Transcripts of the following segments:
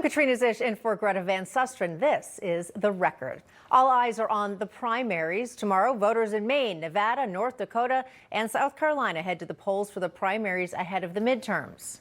I'm Katrina Zish in for Greta Van Susteren. This is The Record. All eyes are on the primaries. Tomorrow, voters in Maine, Nevada, North Dakota, and South Carolina head to the polls for the primaries ahead of the midterms.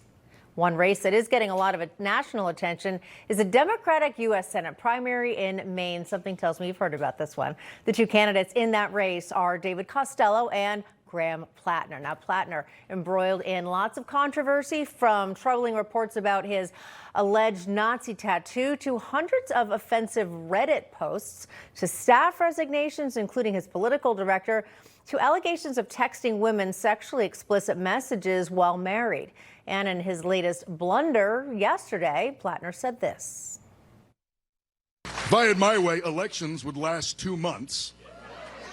One race that is getting a lot of national attention is a Democratic U.S. Senate primary in Maine. Something tells me you've heard about this one. The two candidates in that race are David Costello and Graham Platner. Now, Platner embroiled in lots of controversy, from troubling reports about his alleged Nazi tattoo to hundreds of offensive Reddit posts to staff resignations, including his political director, to allegations of texting women sexually explicit messages while married. And in his latest blunder yesterday, Platner said this. If I had my way, elections would last 2 months.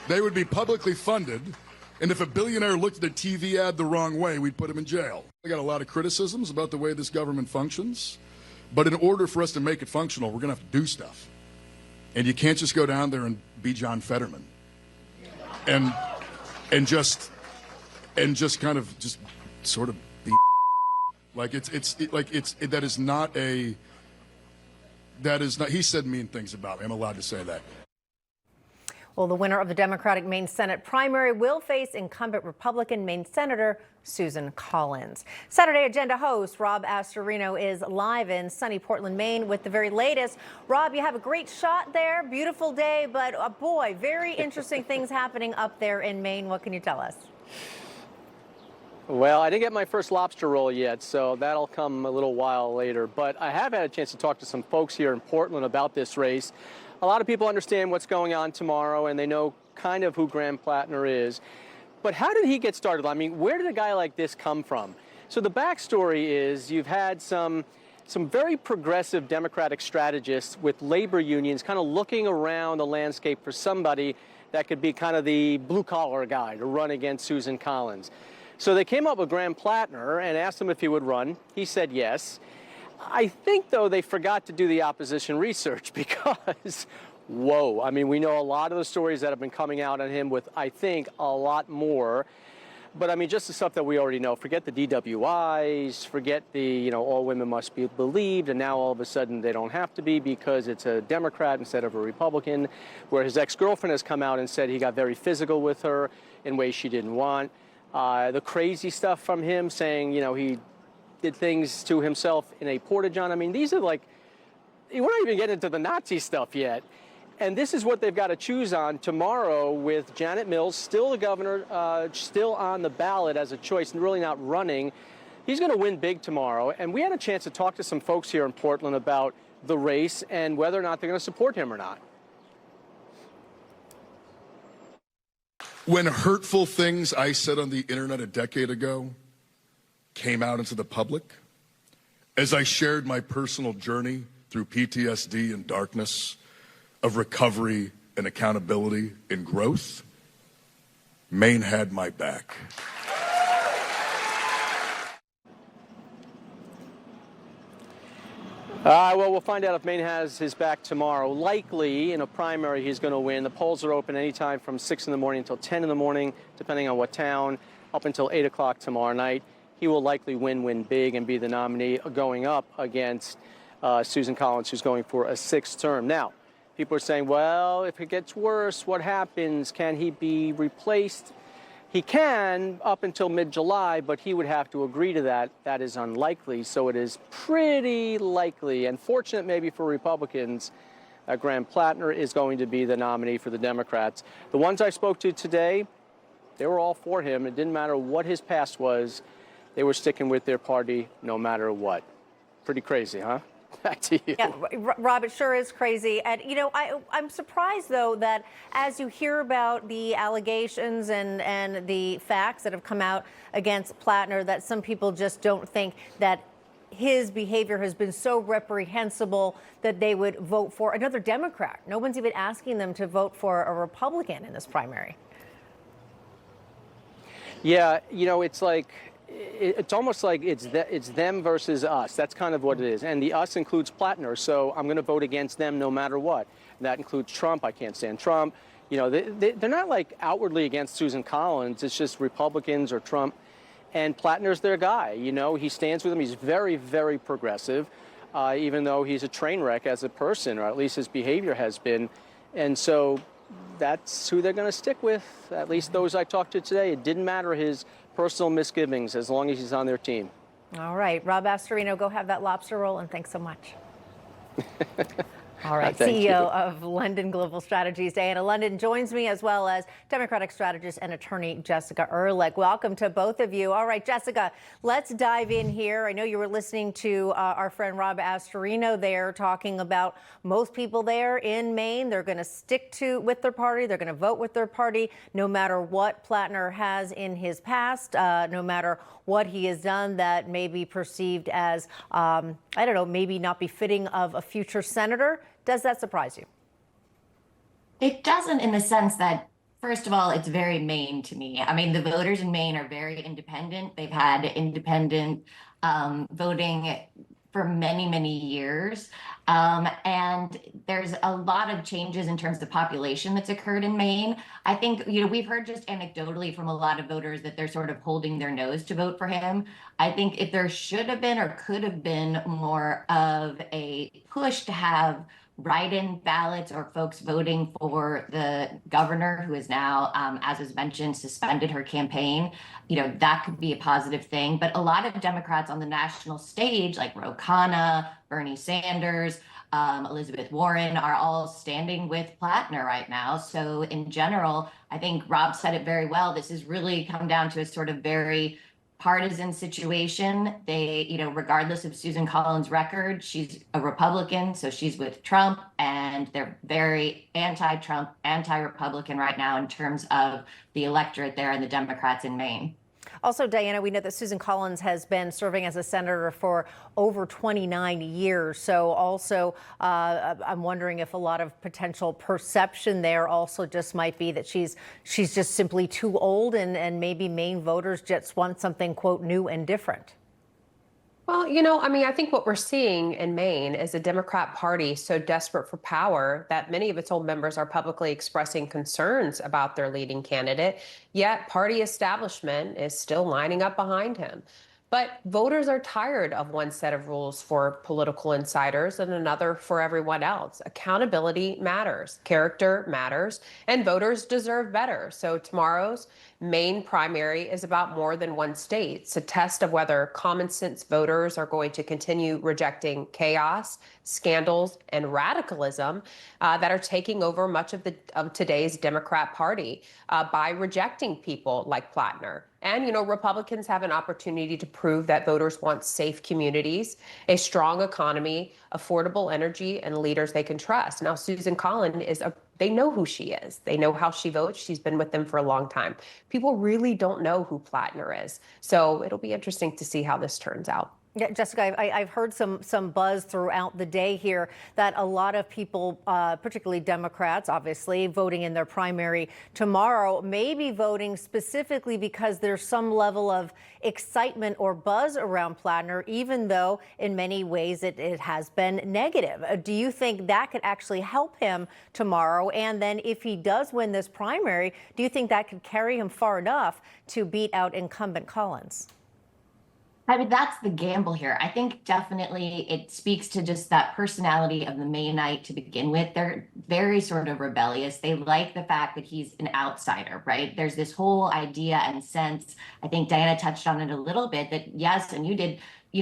They would be publicly funded. And if a billionaire looked at a TV ad the wrong way, we'd put him in jail. I got a lot of criticisms about the way this government functions. But in order for us to make it functional, we're going to have to do stuff. And you can't just go down there and be John Fetterman. And just kind of just sort of be like that is not, he said mean things about me. I'm allowed to say that. Well, the winner of the Democratic Maine Senate primary will face incumbent Republican Maine Senator Susan Collins. Saturday Agenda host Rob Astorino is live in sunny Portland, Maine with the very latest. Rob, you have a great shot there. Beautiful day, but boy, very interesting things happening up there in Maine. What can you tell us? Well, I didn't get my first lobster roll yet, so that'll come a little while later. But I have had a chance to talk to some folks here in Portland about this race. A lot of people understand what's going on tomorrow, and they know kind of who Graham Platner is. But how did he get started? I mean, where did a guy like this come from? So the backstory is you've had some very progressive Democratic strategists with labor unions kind of looking around the landscape for somebody that could be kind of the blue-collar guy to run against Susan Collins. So they came up with Graham Platner and asked him if he would run. He said yes. I think, though, they forgot to do the opposition research because, whoa, I mean, we know a lot of the stories that have been coming out on him with, I think, a lot more. But, I mean, just the stuff that we already know. Forget the DWIs, forget the, all women must be believed, and now all of a sudden they don't have to be because it's a Democrat instead of a Republican, where his ex-girlfriend has come out and said he got very physical with her in ways she didn't want. The crazy stuff from him saying, he did things to himself in a porta-john. I mean, these are like, we're not even getting into the Nazi stuff yet. And this is what they've got to choose on tomorrow with Janet Mills, still the governor, still on the ballot as a choice and really not running. He's going to win big tomorrow. And we had a chance to talk to some folks here in Portland about the race and whether or not they're going to support him or not. When hurtful things I said on the internet a decade ago came out into the public, as I shared my personal journey through PTSD and darkness of recovery and accountability and growth, Maine had my back. Well, we'll find out if Maine has his back tomorrow. Likely, in a primary, he's going to win. The polls are open anytime from 6 in the morning until 10 in the morning, depending on what town, up until 8 o'clock tomorrow night. He will likely win big and be the nominee going up against Susan Collins, who's going for a 6th term. Now, people are saying, well, if it gets worse, what happens? Can he be replaced? He can up until mid-July, but he would have to agree to that. That is unlikely, so it is pretty likely, and fortunate maybe for Republicans, that Graham Platner is going to be the nominee for the Democrats. The ones I spoke to today, they were all for him. It didn't matter what his past was. They were sticking with their party no matter what. Pretty crazy, huh? Back to you. Yeah, Rob, it sure is crazy. And, I'm surprised, though, that as you hear about the allegations and the facts that have come out against Platner, that some people just don't think that his behavior has been so reprehensible that they would vote for another Democrat. No one's even asking them to vote for a Republican in this primary. Yeah, it's like, it's almost like it's them versus us. That's kind of what it is. And the us includes Platner, so I'm going to vote against them no matter what. And that includes Trump. I can't stand Trump. They're not like outwardly against Susan Collins. It's just Republicans or Trump. And Platner's their guy. He stands with them. He's very, very progressive. even though he's a train wreck as a person, or at least his behavior has been. And so that's who they're going to stick with, at least those I talked to today. It didn't matter his personal misgivings as long as he's on their team. All right, Rob Astorino, go have that lobster roll, and thanks so much. All right, Thank CEO you. of London Global Strategies, Diana London, joins me, as well as Democratic strategist and attorney Jessica Ehrlich. Welcome to both of you. All right, Jessica, let's dive in here. I know you were listening to our friend Rob Astorino there talking about most people there in Maine. They're going to stick with their party. They're going to vote with their party, no matter what Platner has in his past, no matter what he has done that may be perceived as, I don't know, maybe not befitting of a future senator. Does that surprise you? It doesn't, in the sense that, first of all, it's very Maine to me. I mean, the voters in Maine are very independent. They've had independent voting for many, many years. And there's a lot of changes in terms of population that's occurred in Maine. I think, we've heard just anecdotally from a lot of voters that they're sort of holding their nose to vote for him. I think if there should have been or could have been more of a push to have write-in ballots or folks voting for the governor, who is now, as was mentioned, suspended her campaign, that could be a positive thing. But a lot of Democrats on the national stage, like Ro Khanna, Bernie Sanders, Elizabeth Warren, are all standing with Platner right now. So in general, I think Rob said it very well. This has really come down to a sort of very partisan situation. They, regardless of Susan Collins' record, she's a Republican, so she's with Trump, and they're very anti-Trump, anti-Republican right now in terms of the electorate there and the Democrats in Maine. Also, Diana, we know that Susan Collins has been serving as a senator for over 29 years. So also, I'm wondering if a lot of potential perception there also just might be that she's just simply too old, and maybe Maine voters just want something, quote, new and different. Well, I think what we're seeing in Maine is a Democrat Party so desperate for power that many of its old members are publicly expressing concerns about their leading candidate, yet party establishment is still lining up behind him. But voters are tired of one set of rules for political insiders and another for everyone else. Accountability matters, character matters, and voters deserve better. So tomorrow's Maine primary is about more than one state. It's a test of whether common sense voters are going to continue rejecting chaos, scandals, and radicalism that are taking over much of today's Democrat Party by rejecting people like Platner. And, Republicans have an opportunity to prove that voters want safe communities, a strong economy, affordable energy, and leaders they can trust. Now, Susan Collins they know who she is. They know how she votes. She's been with them for a long time. People really don't know who Platner is. So it'll be interesting to see how this turns out. Yeah, Jessica, I've heard some buzz throughout the day here that a lot of people, particularly Democrats, obviously, voting in their primary tomorrow, may be voting specifically because there's some level of excitement or buzz around Platner, even though in many ways it has been negative. Do you think that could actually help him tomorrow? And then if he does win this primary, do you think that could carry him far enough to beat out incumbent Collins? I mean, that's the gamble here. I think definitely it speaks to just that personality of the Mainite to begin with. They're very sort of rebellious. They like the fact that he's an outsider, right? There's this whole idea and sense, I think Diana touched on it a little bit, that yes, and you did,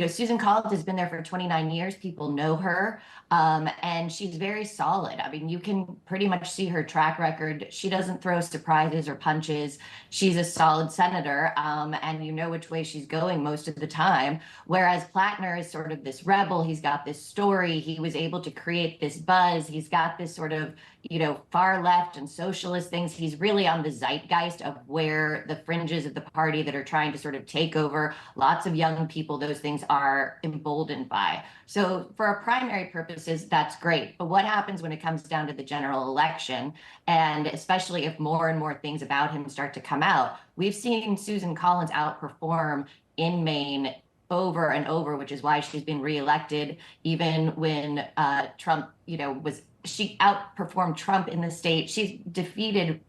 Susan Collins has been there for 29 years. People know her, and she's very solid. I mean, you can pretty much see her track record. She doesn't throw surprises or punches. She's a solid senator, and you know which way she's going most of the time. Whereas Platner is sort of this rebel. He's got this story. He was able to create this buzz. He's got this sort of, far left and socialist things. He's really on the zeitgeist of where the fringes of the party that are trying to sort of take over. Lots of young people, those things are emboldened by. So for our primary purposes, that's great. But what happens when it comes down to the general election, and especially if more and more things about him start to come out? We've seen Susan Collins outperform in Maine over and over, which is why she's been reelected. Even when Trump, she outperformed Trump in the state. She's defeated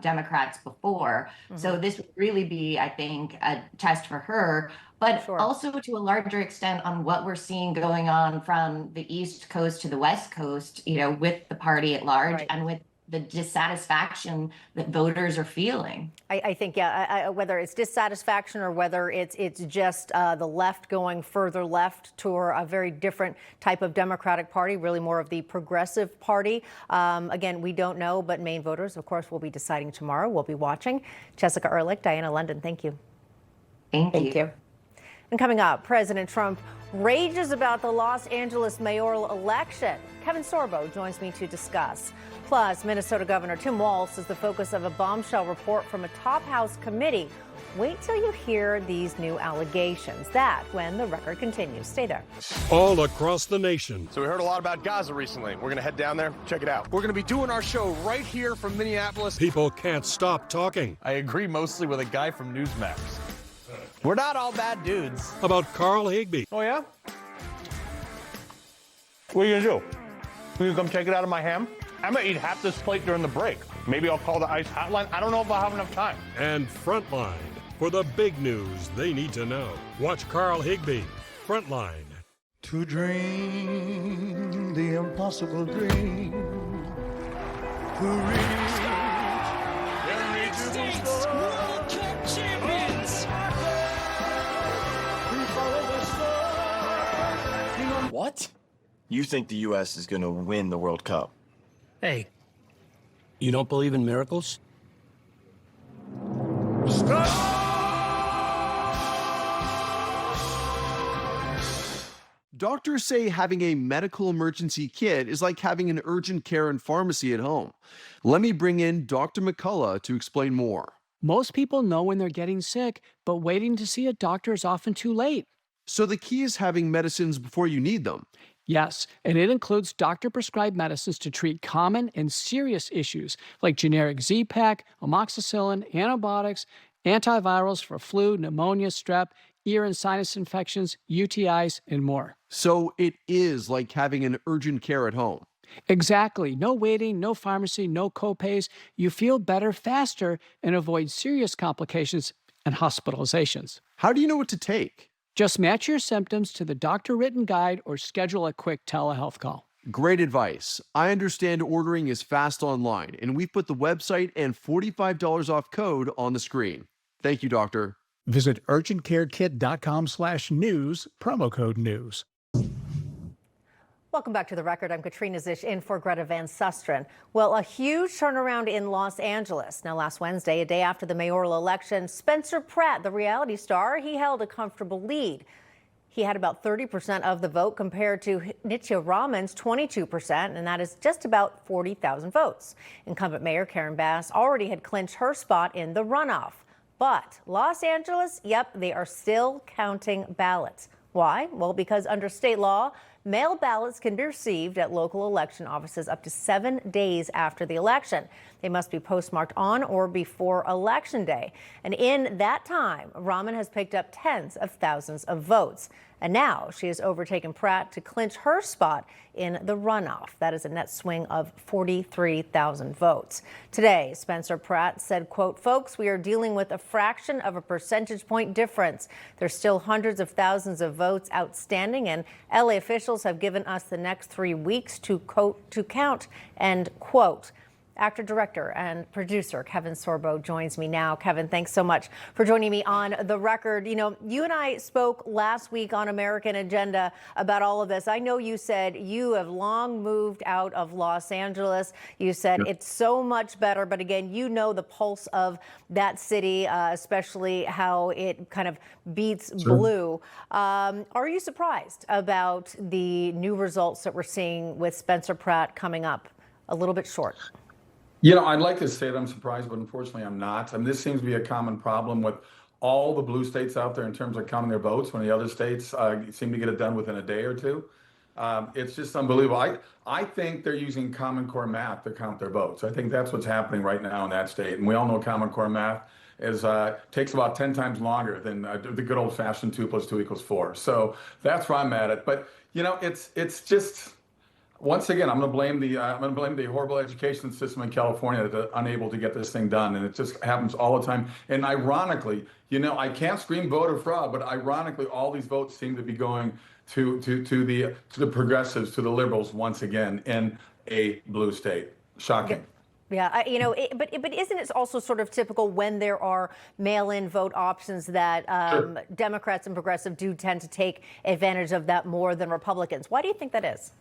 Democrats before. So this would really be, I think, a test for her, but also to a larger extent on what we're seeing going on from the East Coast to the West Coast, with the party at large and with the dissatisfaction that voters are feeling. I think, whether it's dissatisfaction or whether it's just the left going further left to a very different type of Democratic Party, really more of the progressive party. Again, we don't know, but Maine voters, of course, will be deciding tomorrow. We'll be watching. Jessica Ehrlich, Diana London, thank you. Thank you. And coming up, President Trump rages about the Los Angeles mayoral election. Kevin Sorbo joins me to discuss. Plus, Minnesota Governor Tim Walz is the focus of a bombshell report from a top House committee. Wait till you hear these new allegations. That when the record continues. Stay there. All across the nation. So we heard a lot about Gaza recently. We're going to head down there, check it out. We're going to be doing our show right here from Minneapolis. People can't stop talking. I agree mostly with a guy from Newsmax. We're not all bad dudes. About Carl Higbie. Oh, yeah? What are you going to do? Will you come check it out of my ham? I'm going to eat half this plate during the break. Maybe I'll call the ICE hotline. I don't know if I'll have enough time. And Frontline. For the big news they need to know. Watch Carl Higbie. Frontline. To dream the impossible dream. To reach the unreachable star. World Cup champions. What? You think the U.S. is going to win the World Cup? Hey, you don't believe in miracles? Doctors say having a medical emergency kit is like having an urgent care and pharmacy at home. Let me bring in Dr. McCullough to explain more. Most people know when they're getting sick, but waiting to see a doctor is often too late. So the key is having medicines before you need them. Yes, and it includes doctor-prescribed medicines to treat common and serious issues like generic Z-Pak, amoxicillin, antibiotics, antivirals for flu, pneumonia, strep, ear and sinus infections, UTIs, and more. So it is like having an urgent care at home. Exactly. No waiting, no pharmacy, no copays. You feel better faster and avoid serious complications and hospitalizations. How do you know what to take? Just match your symptoms to the doctor-written guide or schedule a quick telehealth call. Great advice. I understand ordering is fast online, and we've put the website and $45 off code on the screen. Thank you, doctor. Visit urgentcarekit.com/news, promo code news. Welcome back to The Record. I'm Katrina Zish in for Greta Van Susteren. Well, a huge turnaround in Los Angeles. Now, last Wednesday, a day after the mayoral election, Spencer Pratt, the reality star, he held a comfortable lead. He had about 30% of the vote compared to Nitya Raman's 22%, and that is just about 40,000 votes. Incumbent Mayor Karen Bass already had clinched her spot in the runoff. But Los Angeles, yep, they are still counting ballots. Why? Well, because under state law, mail ballots can be received at local election offices up to 7 days after the election. They must be postmarked on or before Election Day. And in that time, Raman has picked up tens of thousands of votes. And now she has overtaken Pratt to clinch her spot in the runoff. That is a net swing of 43,000 votes. Today, Spencer Pratt said, quote, "Folks, we are dealing with a fraction of a percentage point difference. There's still hundreds of thousands of votes outstanding, and LA officials have given us the next 3 weeks to count," end quote. Actor, director, and producer Kevin Sorbo joins me now. Kevin, thanks so much for joining me on The Record. You know, you and I spoke last week on American Agenda about all of this. I know you said you have long moved out of Los Angeles. You said it's so much better, but again, you know the pulse of that city, especially how it kind of beats blue. Are you surprised about the new results that we're seeing with Spencer Pratt coming up a little bit short? You know, I'd like to say that I'm surprised, but unfortunately I'm not. I mean, this seems to be a common problem with all the blue states out there in terms of counting their votes when the other states seem to get it done within a day or two. It's just unbelievable. I think they're using Common Core math to count their votes. I think that's what's happening right now in that state. And we all know Common Core math takes about 10 times longer than the good old-fashioned 2 + 2 = 4. So that's where I'm at it. But, you know, it's just... Once again, I'm going to blame the horrible education system in California that they're unable to get this thing done, and it just happens all the time. And ironically, I can't scream voter fraud, but ironically, all these votes seem to be going to the progressives, to the liberals once again in a blue state. Shocking. Yeah, but isn't it also sort of typical when there are mail-in vote options that Sure. Democrats and progressive do tend to take advantage of that more than Republicans? Why do you think that is?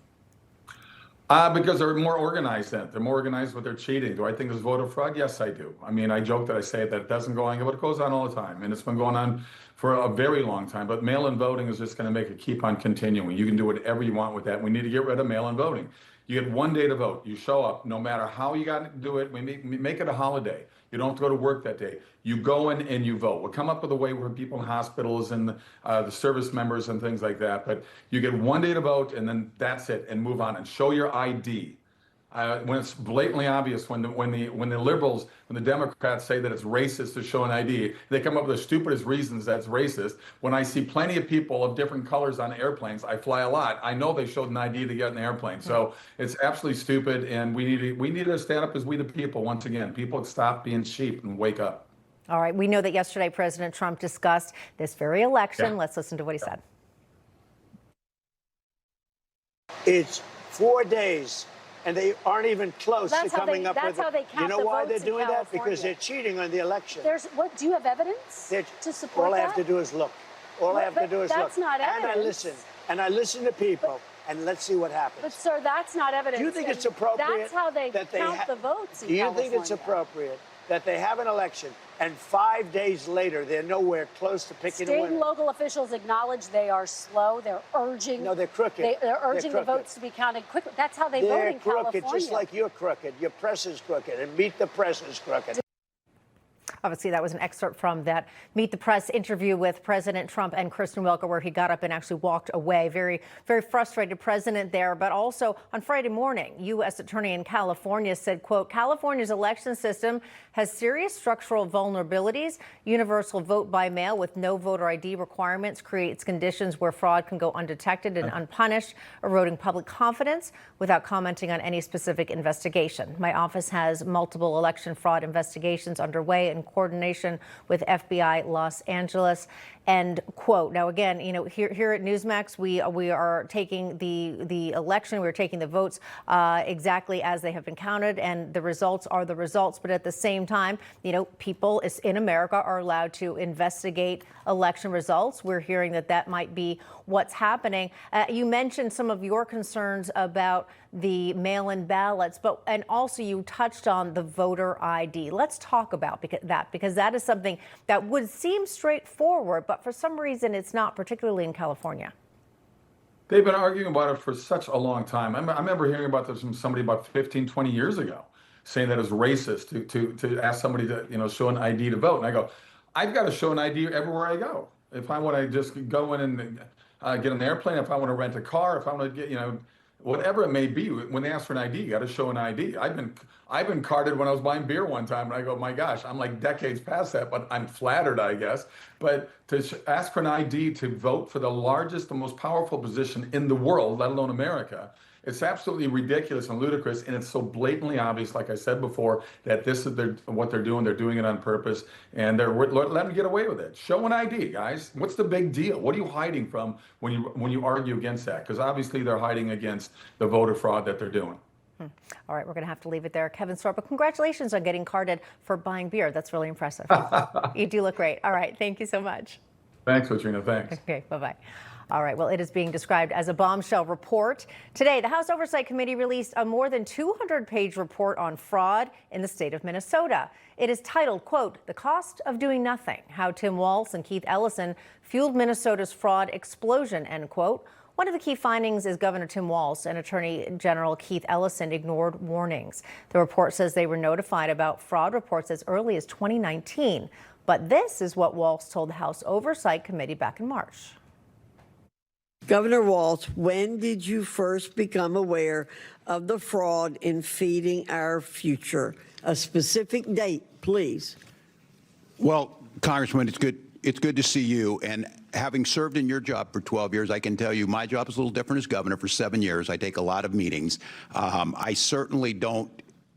Because they're more organized then. They're more organized with their cheating. Do I think there's voter fraud? Yes, I do. I mean, I joke that I say that it doesn't go on, but it goes on all the time. And it's been going on for a very long time. But mail-in voting is just going to make it keep on continuing. You can do whatever you want with that. We need to get rid of mail-in voting. You get one day to vote. You show up, no matter how you got to do it. We make it a holiday. You don't have to go to work that day. You go in and you vote. We'll come up with a way where people in hospitals and the service members and things like that. But you get one day to vote, and then that's it, and move on and show your ID. When it's blatantly obvious, when the liberals, when the Democrats say that it's racist to show an ID, they come up with the stupidest reasons that's racist. When I see plenty of people of different colors on airplanes, I fly a lot. I know they showed an ID to get in the airplane. So it's absolutely stupid, and we need to stand up as we the people once again. People stop being sheep and wake up. All right. We know that yesterday President Trump discussed this very election. Yeah. Let's listen to what he said. It's 4 days, and they aren't even close That's to coming up with That's how they count You know the why they're votes in doing that? California. Because they're cheating on the election. Do you have evidence to support All I that? have to do is look. All I have to do is look. That's not And I evidence. listen. And I listen to people, and let's see what happens. But, sir, that's not evidence. Do you think and it's appropriate That's how they that count the votes in Do you California. think it's appropriate that they have an election, and 5 days later they're nowhere close to picking a State winner? and local officials acknowledge they are slow. They're urging. No, they're crooked. They're urging the crooked. votes to be counted quickly. That's how they vote They're in crooked, California. just like you're crooked. Your press is crooked, and Meet the Press is crooked. Obviously, that was an excerpt from that Meet the Press interview with President Trump and Kristen Welker, where he got up and actually walked away. Very, very frustrated president there. But also on Friday morning, U.S. Attorney in California said, quote, California's election system has serious structural vulnerabilities. Universal vote by mail with no voter ID requirements creates conditions where fraud can go undetected and unpunished, eroding public confidence without commenting on any specific investigation. My office has multiple election fraud investigations underway in coordination with FBI Los Angeles, end quote. Now, again, here at Newsmax, we are taking the election, we're taking the votes exactly as they have been counted, and the results are the results. But at the same time, people in America are allowed to investigate election results. We're hearing that might be what's happening. You mentioned some of your concerns about the mail-in ballots, and also you touched on the voter ID. Let's talk about that, because that is something that would seem straightforward, but for some reason it's not, particularly in California. They've been arguing about it for such a long time. I remember hearing about this from somebody about 15, 20 years ago, saying that it was racist to ask somebody to show an ID to vote. And I go, I've got to show an ID everywhere I go. If I want to just go in and get an airplane, if I want to rent a car, if I want to get, whatever it may be, when they ask for an ID, you got to show an ID. I've been carded when I was buying beer one time, and I go, my gosh, I'm like decades past that, but I'm flattered, I guess. But to ask for an ID to vote for the largest, the most powerful position in the world, let alone America, it's absolutely ridiculous and ludicrous, and it's so blatantly obvious, like I said before, that this is what they're doing. They're doing it on purpose, and they're letting them get away with it. Show an ID, guys. What's the big deal? What are you hiding from when you argue against that? Because obviously they're hiding against the voter fraud that they're doing. All right, we're going to have to leave it there. Kevin Sorbo, congratulations on getting carded for buying beer. That's really impressive. You do look great. All right, thank you so much. Thanks, Katrina. Thanks. Okay, bye-bye. All right, well, it is being described as a bombshell report. Today, the House Oversight Committee released a more than 200-page report on fraud in the state of Minnesota. It is titled, quote, The Cost of Doing Nothing, How Tim Walz and Keith Ellison Fueled Minnesota's Fraud Explosion, end quote. One of the key findings is Governor Tim Walz and Attorney General Keith Ellison ignored warnings. The report says they were notified about fraud reports as early as 2019. But this is what Walz told the House Oversight Committee back in March. Governor Walz, when did you first become aware of the fraud in feeding our future? A specific date, please. Well, Congressman, it's good It's good to see you. And having served in your job for 12 years, I can tell you my job is a little different as governor. For 7 years, I take a lot of meetings. I certainly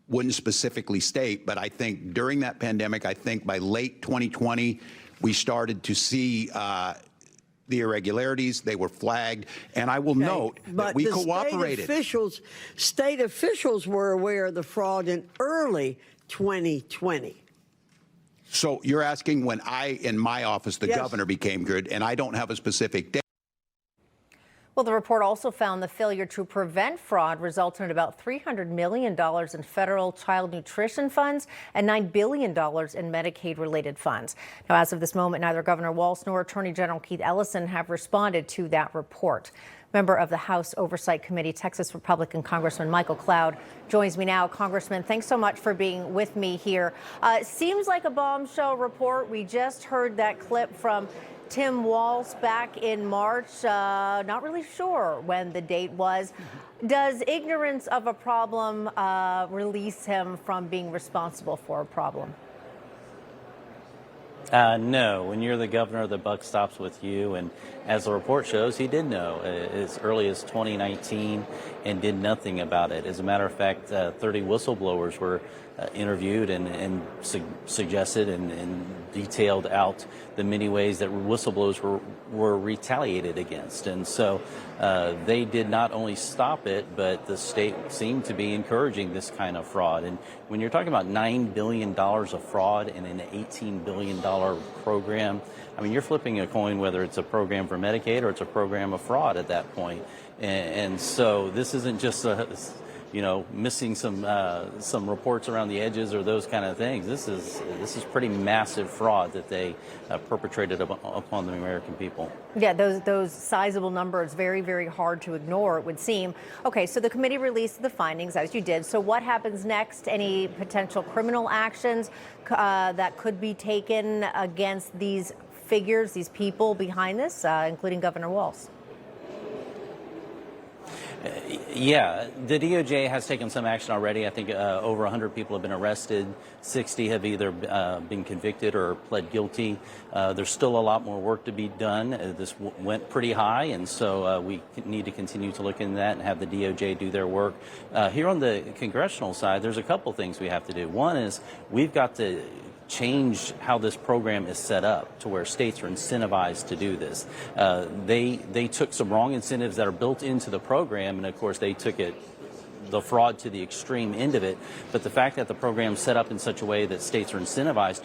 wouldn't specifically state, but I think during that pandemic, I think by late 2020, we started to see the irregularities. They were flagged. And I will note that we cooperated. State officials were aware of the fraud in early 2020. So you're asking when in my office, the governor became good, and I don't have a specific date. Well, the report also found the failure to prevent fraud resulted in about $300 million in federal child nutrition funds and $9 billion in Medicaid-related funds. Now, as of this moment, neither Governor Walz nor Attorney General Keith Ellison have responded to that report. Member of the House Oversight Committee, Texas Republican Congressman Michael Cloud joins me now. Congressman, thanks so much for being with me here. Seems like a bombshell report. We just heard that clip from Tim Walz back in March. Not really sure when the date was. Does ignorance of a problem release him from being responsible for a problem? No. When you're the governor, the buck stops with you. And as the report shows, he did know as early as 2019 and did nothing about it. As a matter of fact, 30 whistleblowers were interviewed and suggested and detailed out the many ways that whistleblowers were retaliated against. And so they did not only stop it, but the state seemed to be encouraging this kind of fraud. And when you're talking about $9 billion of fraud in an $18 billion program, I mean, you're flipping a coin whether it's a program for Medicaid or it's a program of fraud at that point. And so this isn't just missing some reports around the edges or those kind of things. This is pretty massive fraud that they perpetrated upon the American people. Yeah, those sizable numbers, very, very hard to ignore, it would seem. Okay, so the committee released the findings, as you did. So what happens next? Any potential criminal actions that could be taken against these figures, these people behind this, including Governor Walz? Yeah, the DOJ has taken some action already. I think over 100 people have been arrested. 60 have either been convicted or pled guilty. There's still a lot more work to be done. This went pretty high, and so we need to continue to look into that and have the DOJ do their work. Here on the congressional side, there's a couple things we have to do. One is we've got to change how this program is set up to where states are incentivized to do this. They took some wrong incentives that are built into the program, and of course they took the fraud to the extreme end of it. But the fact that the program is set up in such a way that states are incentivized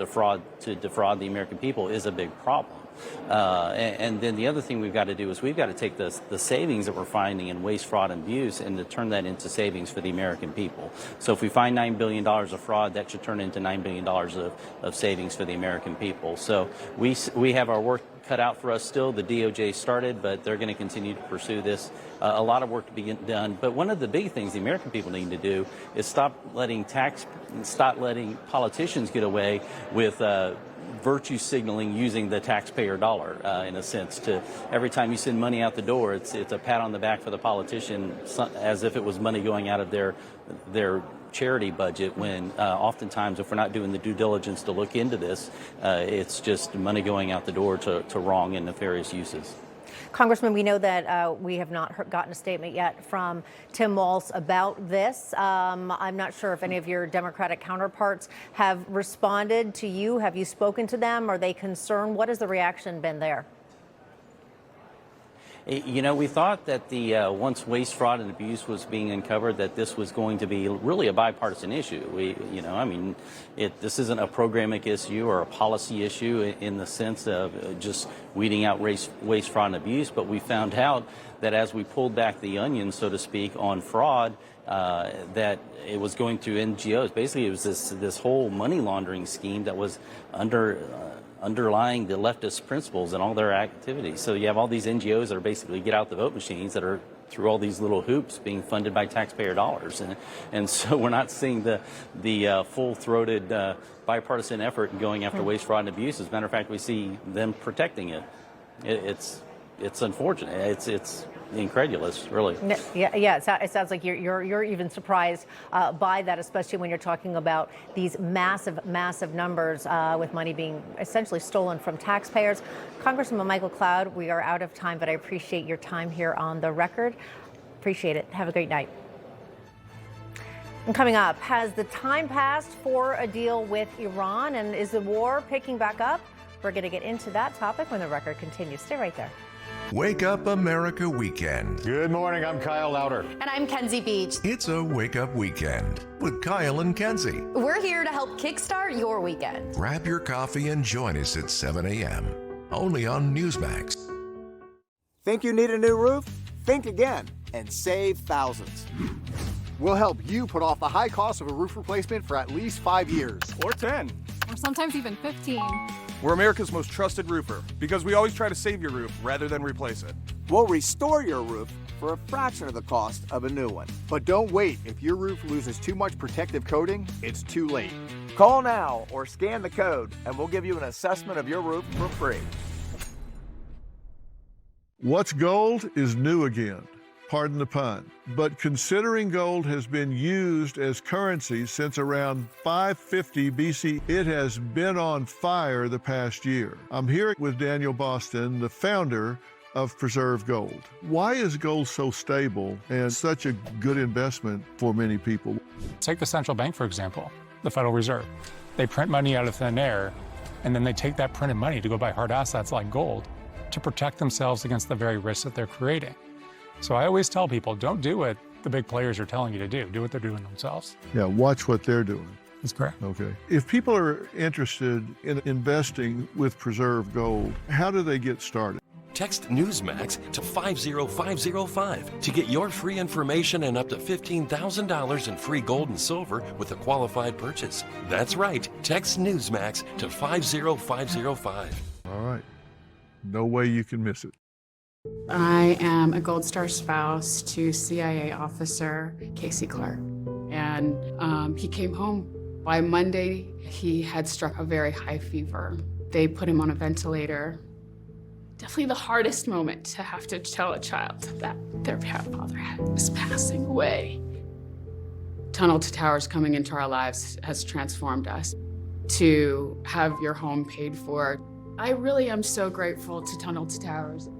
to defraud the American people is a big problem. And then the other thing we've got to do is we've got to take the savings that we're finding in waste, fraud, and abuse and to turn that into savings for the American people. So if we find $9 billion of fraud, that should turn into $9 billion of savings for the American people. So we have our work cut out for us still. The DOJ started, but they're going to continue to pursue this. A lot of work to be done. But one of the big things the American people need to do is stop letting politicians get away with virtue signaling using the taxpayer dollar, in a sense. To every time you send money out the door, it's a pat on the back for the politician, as if it was money going out of their charity budget, when oftentimes if we're not doing the due diligence to look into this, it's just money going out the door to wrong and nefarious uses. Congressman, we know that we have not gotten a statement yet from Tim Walz about this. I'm not sure if any of your Democratic counterparts have responded to you. Have you spoken to them? Are they concerned? What has the reaction been there? You know, we thought that once waste, fraud, and abuse was being uncovered, that this was going to be really a bipartisan issue. This isn't a programmatic issue or a policy issue in the sense of just weeding out waste, fraud, and abuse. But we found out that as we pulled back the onion, so to speak, on fraud, that it was going through NGOs. Basically, it was this whole money laundering scheme that was underlying the leftist principles and all their activities. So you have all these NGOs that are basically get out the vote machines that are through all these little hoops being funded by taxpayer dollars. And so we're not seeing the full-throated bipartisan effort in going after waste, fraud, and abuse. As a matter of fact, we see them protecting it. It's it's unfortunate. It's incredulous, really. Yeah. It sounds like you're even surprised by that, especially when you're talking about these massive numbers with money being essentially stolen from taxpayers. Congressman Michael Cloud, we are out of time, but I appreciate your time here on The Record. Appreciate it. Have a great night. And coming up, has the time passed for a deal with Iran, and is the war picking back up? We're going to get into that topic when The Record continues. Stay right there. Wake Up America Weekend. Good morning, I'm Kyle Lauder. And I'm Kenzie Beach. It's a Wake Up Weekend with Kyle and Kenzie. We're here to help kickstart your weekend. Grab your coffee and join us at 7 a.m. only on Newsmax. Think you need a new roof? Think again and save thousands. We'll help you put off the high cost of a roof replacement for at least 5 years. Or 10. Or sometimes even 15. We're America's most trusted roofer because we always try to save your roof rather than replace it. We'll restore your roof for a fraction of the cost of a new one. But don't wait. If your roof loses too much protective coating, it's too late. Call now or scan the code and we'll give you an assessment of your roof for free. What's gold is new again. Pardon the pun. But considering gold has been used as currency since around 550 BC, it has been on fire the past year. I'm here with Daniel Boston, the founder of Preserve Gold. Why is gold so stable and such a good investment for many people? Take the central bank, for example, the Federal Reserve. They print money out of thin air, and then they take that printed money to go buy hard assets like gold to protect themselves against the very risks that they're creating. So I always tell people, don't do what the big players are telling you to do. Do what they're doing themselves. Yeah, watch what they're doing. That's correct. Okay. If people are interested in investing with Preserve Gold, how do they get started? Text Newsmax to 50505 to get your free information and up to $15,000 in free gold and silver with a qualified purchase. That's right. Text Newsmax to 50505. All right. No way you can miss it. I am a Gold Star spouse to CIA officer Casey Clark. And he came home. By Monday, he had struck a very high fever. They put him on a ventilator. Definitely the hardest moment to have to tell a child that their father was passing away. Tunnel to Towers coming into our lives has transformed us. To have your home paid for, I really am so grateful to Tunnel to Towers.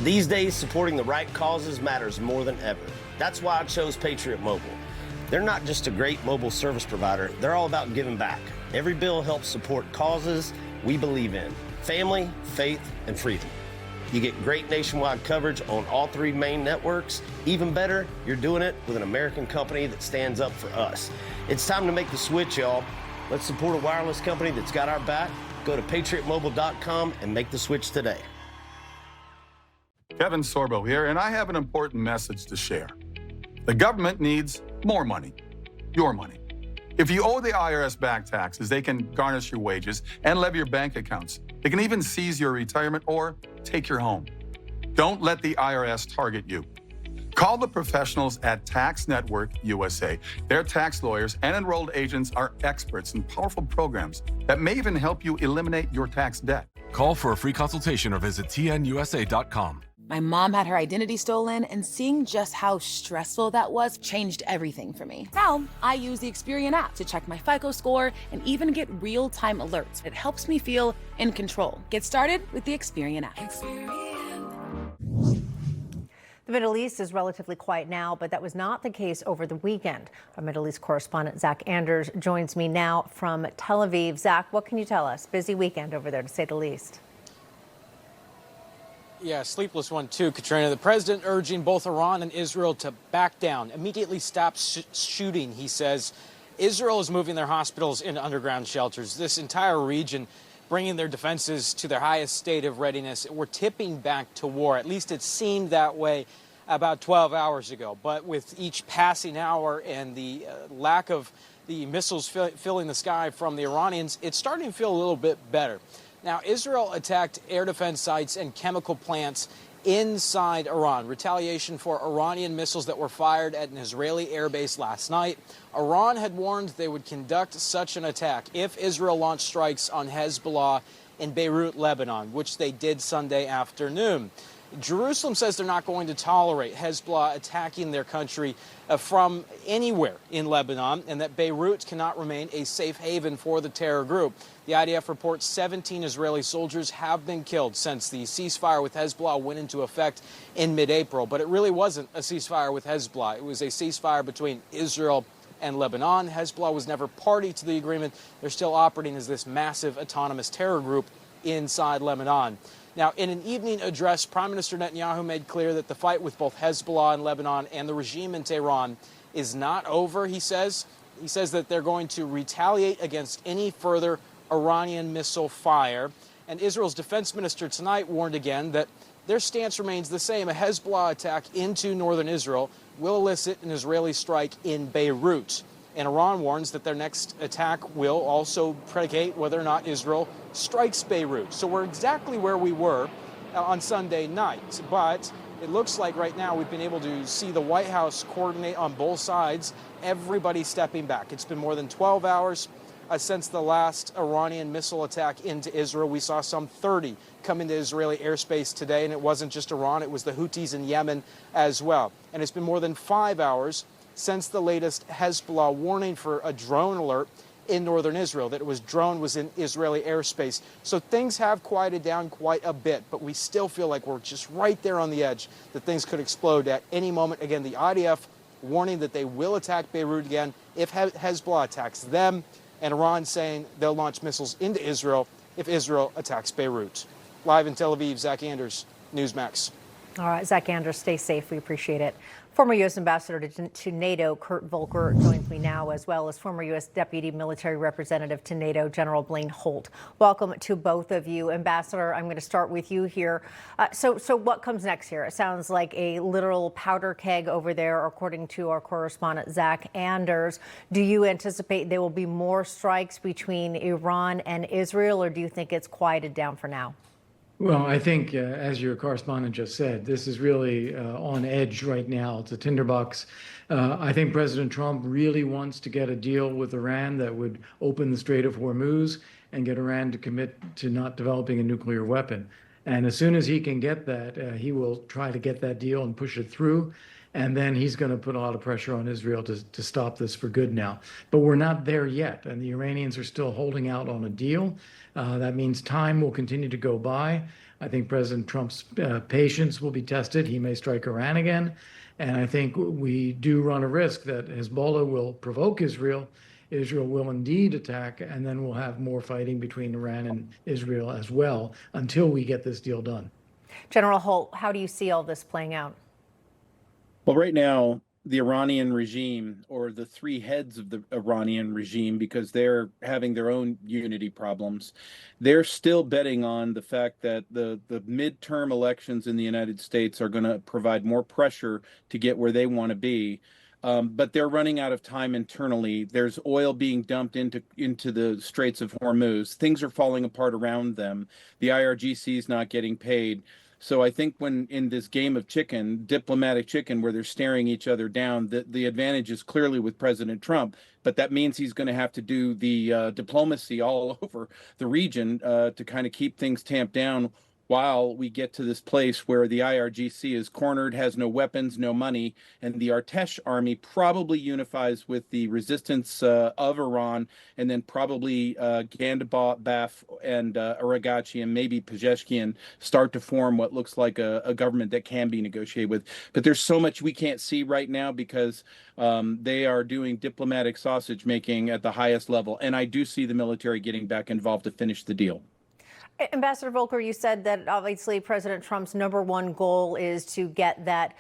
These days, supporting the right causes matters more than ever. That's why I chose Patriot Mobile. They're not just a great mobile service provider, they're all about giving back. Every bill helps support causes we believe in: family, faith, and freedom. You get great nationwide coverage on all 3 main networks. Even better, you're doing it with an American company that stands up for us. It's time to make the switch, y'all. Let's support a wireless company that's got our back. Go to patriotmobile.com and make the switch today. Kevin Sorbo here, and I have an important message to share. The government needs more money, your money. If you owe the IRS back taxes, they can garnish your wages and levy your bank accounts. They can even seize your retirement or take your home. Don't let the IRS target you. Call the professionals at Tax Network USA. Their tax lawyers and enrolled agents are experts in powerful programs that may even help you eliminate your tax debt. Call for a free consultation or visit tnusa.com. My mom had her identity stolen, and seeing just how stressful that was changed everything for me. Now, I use the Experian app to check my FICO score and even get real-time alerts. It helps me feel in control. Get started with the Experian app. The Middle East is relatively quiet now, but that was not the case over the weekend. Our Middle East correspondent Zach Anders joins me now from Tel Aviv. Zach, what can you tell us? Busy weekend over there, to say the least. Yeah, sleepless one too, Katrina. The president urging both Iran and Israel to back down, immediately stop shooting, he says. Israel is moving their hospitals into underground shelters. This entire region bringing their defenses to their highest state of readiness. We're tipping back to war. At least it seemed that way about 12 hours ago. But with each passing hour and the lack of the missiles filling the sky from the Iranians, it's starting to feel a little bit better. Now, Israel attacked air defense sites and chemical plants inside Iran. Retaliation for Iranian missiles that were fired at an Israeli airbase last night. Iran had warned they would conduct such an attack if Israel launched strikes on Hezbollah in Beirut, Lebanon, which they did Sunday afternoon. Jerusalem says they're not going to tolerate Hezbollah attacking their country from anywhere in Lebanon, and that Beirut cannot remain a safe haven for the terror group. The IDF reports 17 Israeli soldiers have been killed since the ceasefire with Hezbollah went into effect in mid-April. But it really wasn't a ceasefire with Hezbollah. It was a ceasefire between Israel and Lebanon. Hezbollah was never party to the agreement. They're still operating as this massive autonomous terror group inside Lebanon. Now, in an evening address, Prime Minister Netanyahu made clear that the fight with both Hezbollah in Lebanon and the regime in Tehran is not over, he says. He says that they're going to retaliate against any further Iranian missile fire. And Israel's defense minister tonight warned again that their stance remains the same. A Hezbollah attack into northern Israel will elicit an Israeli strike in Beirut. And Iran warns that their next attack will also predicate whether or not Israel strikes Beirut. So we're exactly where we were on Sunday night. But it looks like right now we've been able to see the White House coordinate on both sides, everybody stepping back. It's been more than 12 hours since the last Iranian missile attack into Israel. We saw some 30 come into Israeli airspace today, and it wasn't just Iran, it was the Houthis in Yemen as well. And it's been more than 5 hours since the latest Hezbollah warning for a drone alert in northern Israel, that drone was in Israeli airspace. So things have quieted down quite a bit, but we still feel like we're just right there on the edge, that things could explode at any moment. Again, the IDF warning that they will attack Beirut again if Hezbollah attacks them, and Iran saying they'll launch missiles into Israel if Israel attacks Beirut. Live in Tel Aviv, Zach Anders, Newsmax. All right, Zach Anders, stay safe. We appreciate it. Former U.S. Ambassador to NATO, Kurt Volker, joins me now, as well as former U.S. Deputy Military Representative to NATO, General Blaine Holt. Welcome to both of you. Ambassador, I'm going to start with you here. So what comes next here? It sounds like a literal powder keg over there, according to our correspondent, Zach Anders. Do you anticipate there will be more strikes between Iran and Israel, or do you think it's quieted down for now? Well, I think, as your correspondent just said, this is really on edge right now. It's a tinderbox. I think President Trump really wants to get a deal with Iran that would open the Strait of Hormuz and get Iran to commit to not developing a nuclear weapon. And as soon as he can get that, he will try to get that deal and push it through. And then he's going to put a lot of pressure on Israel to stop this for good now. But we're not there yet, and the Iranians are still holding out on a deal. That means time will continue to go by. I think President Trump's patience will be tested. He may strike Iran again. And I think we do run a risk that Hezbollah will provoke Israel. Israel will indeed attack, and then we'll have more fighting between Iran and Israel as well until we get this deal done. General Holt, how do you see all this playing out? Well, right now, the Iranian regime, or the three heads of the Iranian regime, because they're having their own unity problems, they're still betting on the fact that the midterm elections in the United States are going to provide more pressure to get where they want to be. But they're running out of time internally. There's oil being dumped into the Straits of Hormuz. Things are falling apart around them. The IRGC is not getting paid. So I think when in this game of chicken, diplomatic chicken, where they're staring each other down, the advantage is clearly with President Trump. But that means he's going to have to do the diplomacy all over the region to kind of keep things tamped down while we get to this place where the IRGC is cornered, has no weapons, no money, and the Artesh army probably unifies with the resistance of Iran, and then probably Gandabaf and Aragachi and maybe Pezeshkian start to form what looks like a government that can be negotiated with. But there's so much we can't see right now because they are doing diplomatic sausage making at the highest level. And I do see the military getting back involved to finish the deal. Ambassador Volker, you said that obviously President Trump's #1 goal is to get that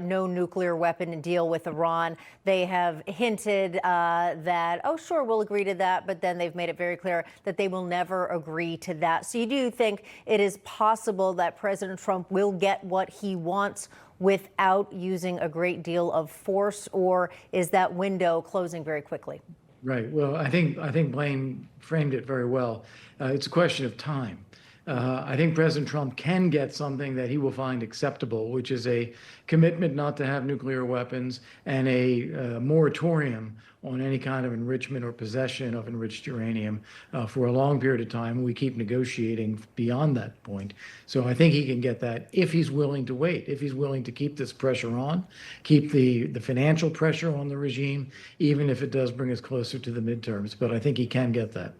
no nuclear weapon deal with Iran. They have hinted that, oh, sure, we'll agree to that, but then they've made it very clear that they will never agree to that. So you do think it is possible that President Trump will get what he wants without using a great deal of force, or is that window closing very quickly? Right. Well, I think Blaine framed it very well. It's a question of time. I think President Trump can get something that he will find acceptable, which is a commitment not to have nuclear weapons and a moratorium on any kind of enrichment or possession of enriched uranium for a long period of time. We keep negotiating beyond that point. So I think he can get that if he's willing to wait, if he's willing to keep this pressure on, keep the financial pressure on the regime, even if it does bring us closer to the midterms. But I think he can get that.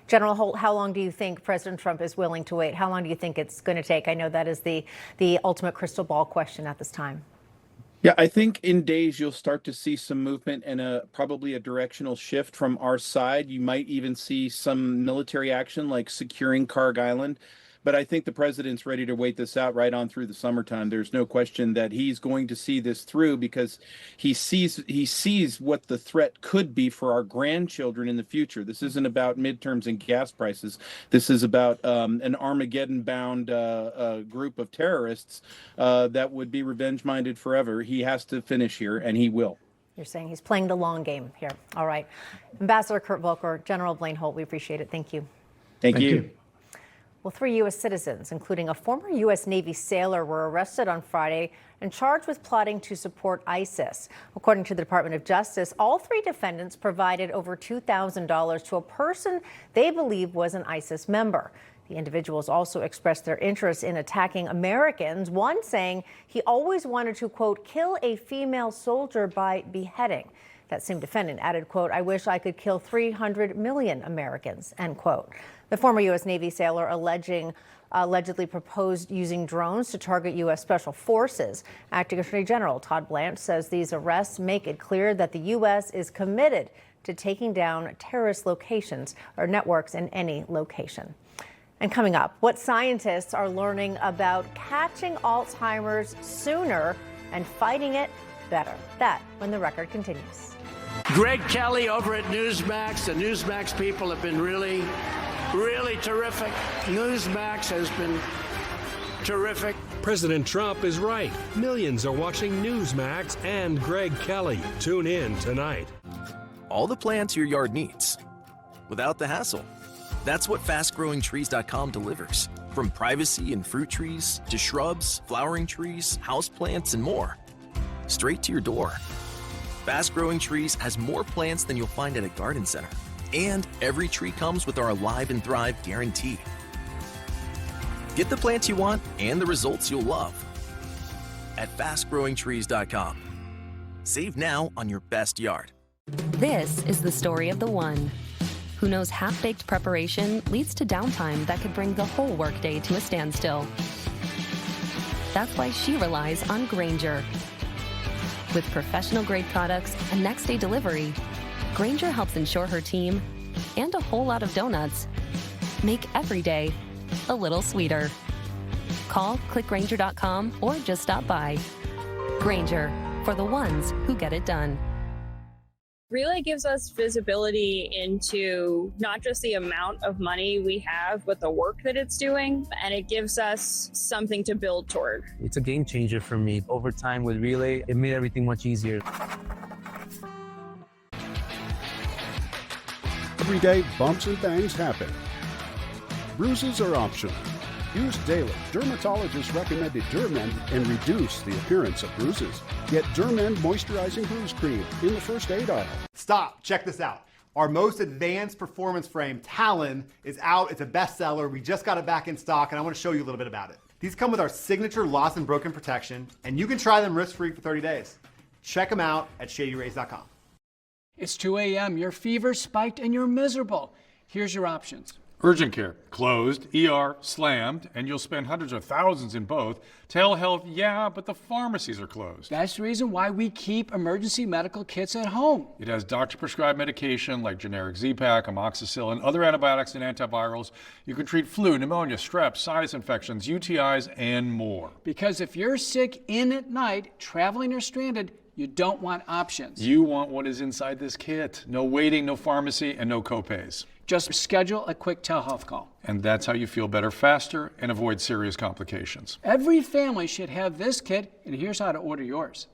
General Holt, how long do you think President Trump is willing to wait? How long do you think it's going to take? I know that is the ultimate crystal ball question at this time. Yeah, I think in days you'll start to see some movement and probably a directional shift from our side. You might even see some military action like securing Carg Island. But I think the president's ready to wait this out right on through the summertime. There's no question that he's going to see this through because he sees what the threat could be for our grandchildren in the future. This isn't about midterms and gas prices. This is about an Armageddon-bound group of terrorists that would be revenge-minded forever. He has to finish here, and he will. You're saying he's playing the long game here. All right. Ambassador Kurt Volker, General Blaine Holt, we appreciate it. Thank you. Thank you. Well, 3 U.S. citizens, including a former U.S. Navy sailor, were arrested on Friday and charged with plotting to support ISIS. According to the Department of Justice, all 3 defendants provided over $2,000 to a person they believe was an ISIS member. The individuals also expressed their interest in attacking Americans, one saying he always wanted to, quote, kill a female soldier by beheading. That same defendant added, quote, I wish I could kill 300 million Americans, end quote. The former U.S. Navy sailor allegedly proposed using drones to target U.S. Special Forces. Acting Attorney General Todd Blanche says these arrests make it clear that the U.S. is committed to taking down terrorist locations or networks in any location. And coming up, what scientists are learning about catching Alzheimer's sooner and fighting it better. That when the record continues. Greg Kelly over at Newsmax. The Newsmax people have been really terrific. Newsmax has been terrific. President Trump is right. Millions are watching Newsmax and Greg Kelly. Tune in tonight. All the plants your yard needs, without the hassle. That's what FastGrowingTrees.com delivers. From privacy and fruit trees to shrubs, flowering trees, houseplants, and more. Straight to your door. Fast Growing Trees has more plants than you'll find at a garden center. And every tree comes with our Alive and Thrive guarantee. Get the plants you want and the results you'll love at FastGrowingTrees.com. Save now on your best yard. This is the story of the one who knows half-baked preparation leads to downtime that could bring the whole workday to a standstill. That's why she relies on Grainger. With professional-grade products and next-day delivery, Grainger helps ensure her team, and a whole lot of donuts, make every day a little sweeter. Call, click Grainger.com, or just stop by. Grainger, for the ones who get it done. Relay gives us visibility into not just the amount of money we have, but the work that it's doing, and it gives us something to build toward. It's a game changer for me. Over time with Relay, it made everything much easier. Every day, bumps and bangs happen. Bruises are optional. Use daily dermatologist-recommended Dermend and reduce the appearance of bruises. Get Dermend Moisturizing Bruise Cream in the first aid aisle. Stop. Check this out. Our most advanced performance frame, Talon, is out. It's a bestseller. We just got it back in stock, and I want to show you a little bit about it. These come with our signature loss and broken protection, and you can try them risk-free for 30 days. Check them out at ShadyRays.com. It's 2 a.m., your fever spiked, and you're miserable. Here's your options. Urgent care, closed. ER, slammed, and you'll spend hundreds of thousands in both. Telehealth, yeah, but the pharmacies are closed. That's the reason why we keep emergency medical kits at home. It has doctor-prescribed medication like generic Z-Pak, amoxicillin, other antibiotics and antivirals. You can treat flu, pneumonia, strep, sinus infections, UTIs, and more. Because if you're sick in at night, traveling or stranded, you don't want options. You want what is inside this kit. No waiting, no pharmacy, and no copays. Just schedule a quick telehealth call. And that's how you feel better faster and avoid serious complications. Every family should have this kit, and here's how to order yours.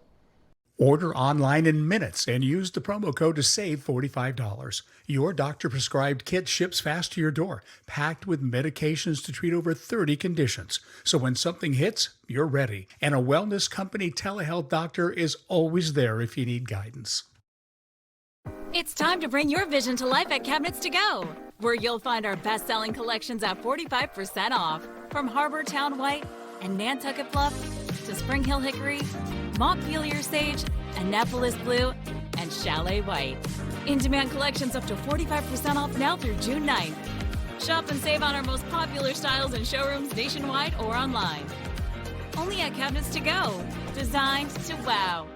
Order online in minutes and use the promo code to save $45. Your doctor-prescribed kit ships fast to your door, packed with medications to treat over 30 conditions. So when something hits, you're ready. And a wellness company telehealth doctor is always there if you need guidance. It's time to bring your vision to life at Cabinets to Go, where you'll find our best-selling collections at 45% off. From Harbor Town White and Nantucket Fluff to Spring Hill Hickory, Montpelier Sage, Annapolis Blue, and Chalet White. In-demand collections up to 45% off now through June 9th. Shop and save on our most popular styles in showrooms nationwide or online. Only at Cabinets to Go, designed to wow.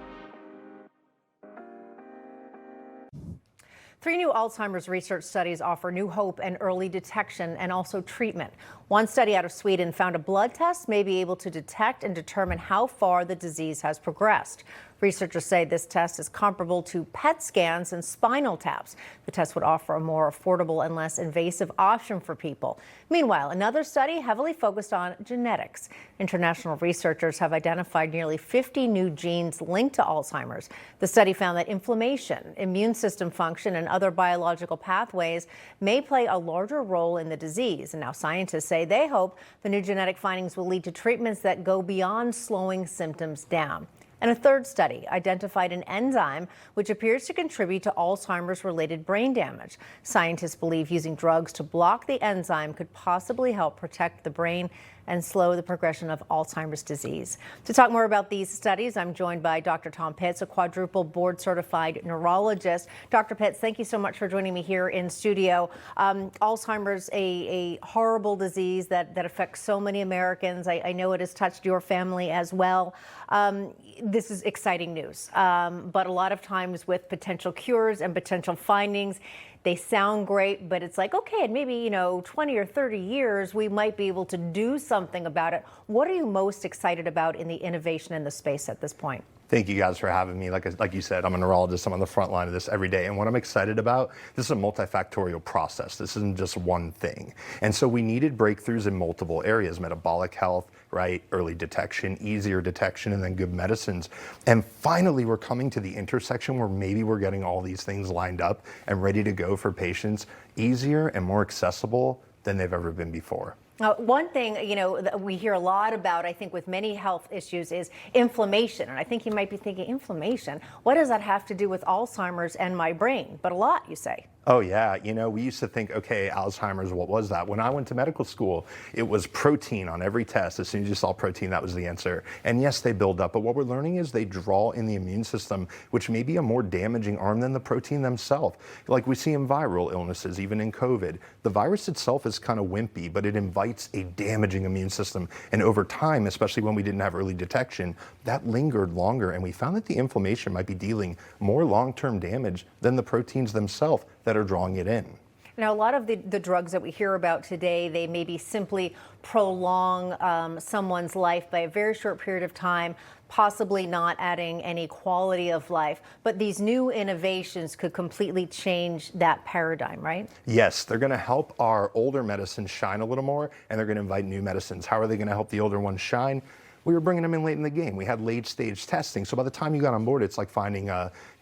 3 new Alzheimer's research studies offer new hope and early detection and also treatment. One study out of Sweden found a blood test may be able to detect and determine how far the disease has progressed. Researchers say this test is comparable to PET scans and spinal taps. The test would offer a more affordable and less invasive option for people. Meanwhile, another study heavily focused on genetics. International researchers have identified nearly 50 new genes linked to Alzheimer's. The study found that inflammation, immune system function, and other biological pathways may play a larger role in the disease. And now scientists say they hope the new genetic findings will lead to treatments that go beyond slowing symptoms down. And a third study identified an enzyme which appears to contribute to Alzheimer's-related brain damage. Scientists believe using drugs to block the enzyme could possibly help protect the brain and slow the progression of Alzheimer's disease. To talk more about these studies, I'm joined by Dr. Tom Pitts, a quadruple board-certified neurologist. Dr. Pitts, thank you so much for joining me here in studio. Alzheimer's, a horrible disease that affects so many Americans. I know it has touched your family as well. This is exciting news, but a lot of times with potential cures and potential findings, they sound great, but it's like, okay, in maybe, 20 or 30 years, we might be able to do something about it. What are you most excited about in the innovation in the space at this point? Thank you guys for having me. Like you said, I'm a neurologist. I'm on the front line of this every day. And what I'm excited about, this is a multifactorial process. This isn't just one thing. And so we needed breakthroughs in multiple areas: metabolic health, right? Early detection, easier detection, and then good medicines. And finally, we're coming to the intersection where maybe we're getting all these things lined up and ready to go for patients, easier and more accessible than they've ever been before. One thing, that we hear a lot about, I think, with many health issues is inflammation. And I think you might be thinking, inflammation? What does that have to do with Alzheimer's and my brain? But a lot, you say. Oh, yeah. We used to think, okay, Alzheimer's, what was that? When I went to medical school, it was protein on every test. As soon as you saw protein, that was the answer. And yes, they build up. But what we're learning is they draw in the immune system, which may be a more damaging arm than the protein themselves. Like we see in viral illnesses, even in COVID. The virus itself is kind of wimpy, but it invites a damaging immune system. And over time, especially when we didn't have early detection, that lingered longer. And we found that the inflammation might be dealing more long-term damage than the proteins themselves that are drawing it in. Now, a lot of the drugs that we hear about today, they maybe simply prolong someone's life by a very short period of time, possibly not adding any quality of life. But these new innovations could completely change that paradigm, right? Yes, they're going to help our older medicines shine a little more, and they're going to invite new medicines. How are they going to help the older ones shine? We were bringing them in late in the game. We had late stage testing. So by the time you got on board, it's like finding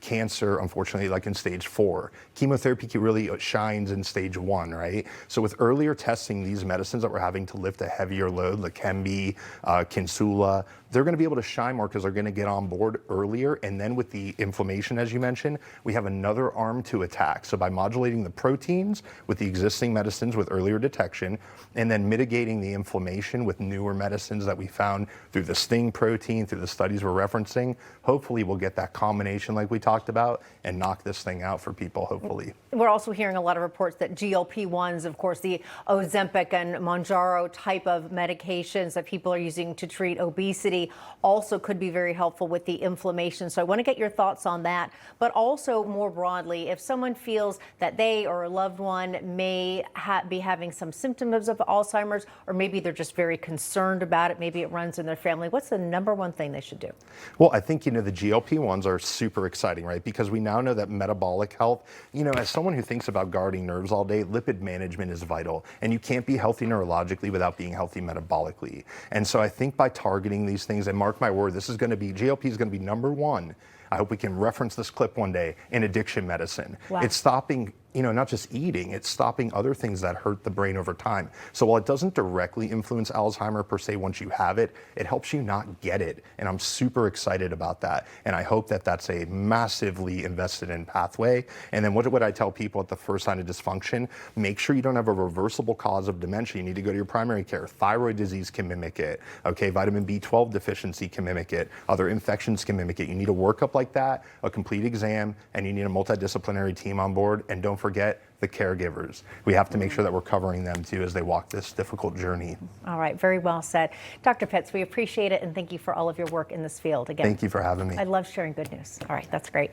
cancer, unfortunately, like in stage 4. Chemotherapy really shines in stage 1, right? So with earlier testing, these medicines that we're having to lift a heavier load, Leqembi, Kinsula, they're going to be able to shine more because they're going to get on board earlier. And then with the inflammation, as you mentioned, we have another arm to attack. So by modulating the proteins with the existing medicines with earlier detection, and then mitigating the inflammation with newer medicines that we found through the STING protein, through the studies we're referencing, hopefully we'll get that combination like we talked about and knock this thing out for people, hopefully. We're also hearing a lot of reports that GLP-1s, of course, the Ozempic and Mounjaro type of medications that people are using to treat obesity also could be very helpful with the inflammation. So I want to get your thoughts on that, but also more broadly, if someone feels that they or a loved one may be having some symptoms of Alzheimer's, or maybe they're just very concerned about it, maybe it runs in their family, what's the number one thing they should do? Well, I think, the GLP-1s are super exciting, right? Because we now know that metabolic health, as someone who thinks about guarding nerves all day, lipid management is vital. And you can't be healthy neurologically without being healthy metabolically. And so I think by targeting these things, and mark my word, GLP is going to be number one. I hope we can reference this clip one day in addiction medicine. Wow. It's stopping not just eating, it's stopping other things that hurt the brain over time. So while it doesn't directly influence Alzheimer's per se once you have it, it helps you not get it. And I'm super excited about that. And I hope that that's a massively invested in pathway. And then what would I tell people at the first sign of dysfunction? Make sure you don't have a reversible cause of dementia. You need to go to your primary care. Thyroid disease can mimic it. Okay, vitamin B12 deficiency can mimic it. Other infections can mimic it. You need a workup like that, a complete exam, and you need a multidisciplinary team on board. And don't forget the caregivers. We have to make sure that we're covering them too as they walk this difficult journey. All right, very well said. Dr. Pitts, we appreciate it and thank you for all of your work in this field. Again, thank you for having me. I love sharing good news. All right, that's great.